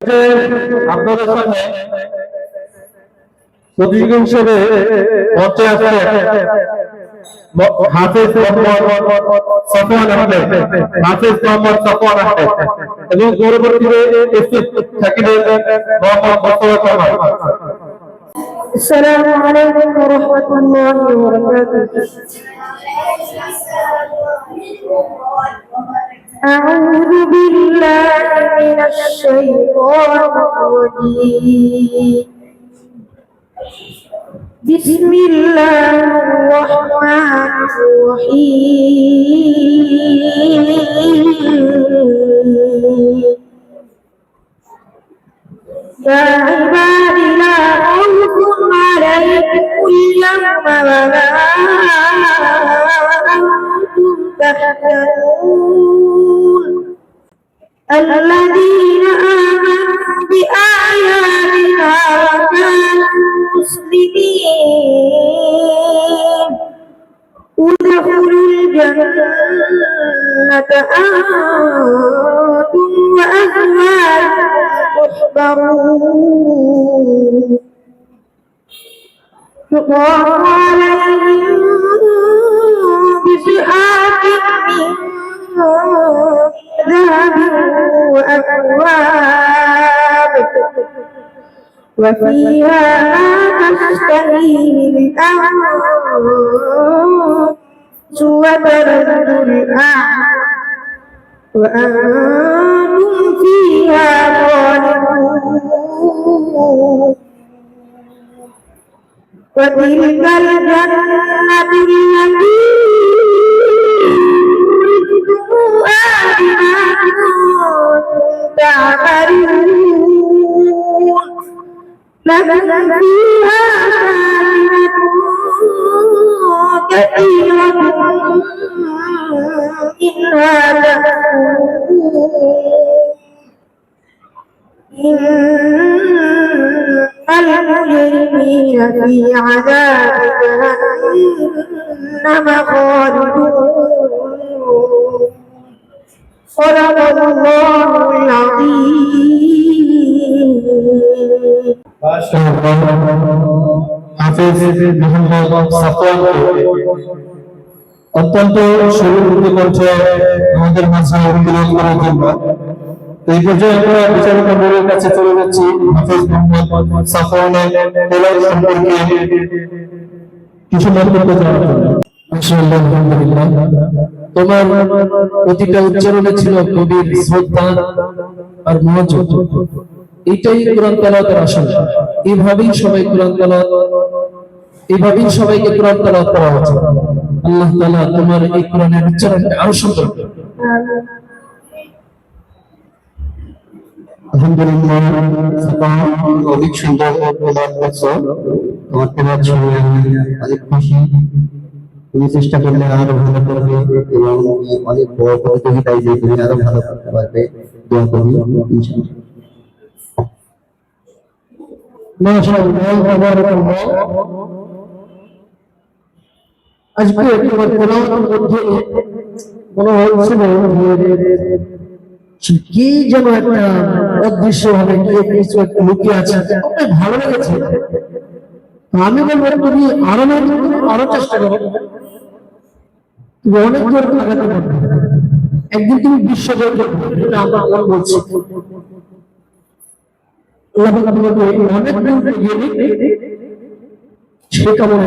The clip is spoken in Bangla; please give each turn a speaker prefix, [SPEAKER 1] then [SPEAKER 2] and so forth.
[SPEAKER 1] আপনাদের সামনে প্রতিযোগী হিসেবে মঞ্চে আছে হাফেজ মোহাম্মদ সফওয়ান আহমেদ, হাফেজ মোহাম্মদ সফওয়ান আহমেদ এবং পরবর্তীতে থাকিবেন মোহাম্মদ মোস্তফা কামাল।
[SPEAKER 2] السلام عليكم ورحمة الله وبركاته. أعوذ بالله من الشيطان الرجيم. بسم الله الرحمن الرحيم. يا عباد لا خوف عليكم اليوم ولا أنتم تحزنون الذين آمنوا بآياتنا وكانوا مسلمين ادخلوا الجنة أنتم وأزواجكم تحبرون يطاف عليهم بصحاف من ذهب وأكواب وفيها ما تشتهيه الأنفس وتلذ الأعين وأنتم فيها خالدون وتلك الجنة التي أورثتموها بما كنتم تعملون لكم فيها فاكهة كثيرة منها تأكلون إن المجرمين في عذاب جهنم خالدون صدق الله العظيم.
[SPEAKER 1] হাফেজ মোহাম্মদ সফওয়ানকে অত্যন্ত সুরভিত কণ্ঠে আমাদের মাঝে উত্তোলন করার জন্য এই পর্যায়ে আমরা বিচারক মণ্ডলীর কাছে চলে যাচ্ছি হাফেজ মোহাম্মদ সফওয়ানের তেলাওয়াত সম্পর্কে কিছু মন্তব্য জানার জন্য। মাশাআল্লাহ, আলহামদুলিল্লাহ, তোমার প্রতিটা উচ্চারণে ছিল গভীর শ্রদ্ধা আর মনোযোগ। এটাই কোরআন তেলাওয়াতের আসল। এইভাবেই সবাই কোরআন তেলাওয়াত, এইভাবেই সবাইকে কোরআন তেলাওয়াত করা উচিত। আল্লাহ তাআলা তোমার এই কোরআনের উচ্চারণকে আরো সুন্দর করে। আলহামদুলিল্লাহ, অনেক সুন্দর তেলাওয়াত করছো। তোমার তেলাওয়াত শুনে আমি অনেক খুশি। তুমি চেষ্টা করলে আরো ভালো করবে এবং অনেক বড় প্রতিযোগিতায় যে তুমি আরো ভালো করতে পারবে। দোয়া করি ইনশাআল্লাহ। আজকে তোমার তেলাওয়াতের মধ্যে মনে হচ্ছিল কি যেন একটা অদৃশ্য ভাবে কিছু একটা লুকিয়ে আছে, ভালো লেগেছে। আমি বলবো তুমি আরো চেষ্টা করো, তুমি অনেক দূর আগাতে পারবে। একদিন তুমি বিশ্ব জয় করবে, এটা আমরা বলছি। অনেক দূর গিয়ে সে কামনা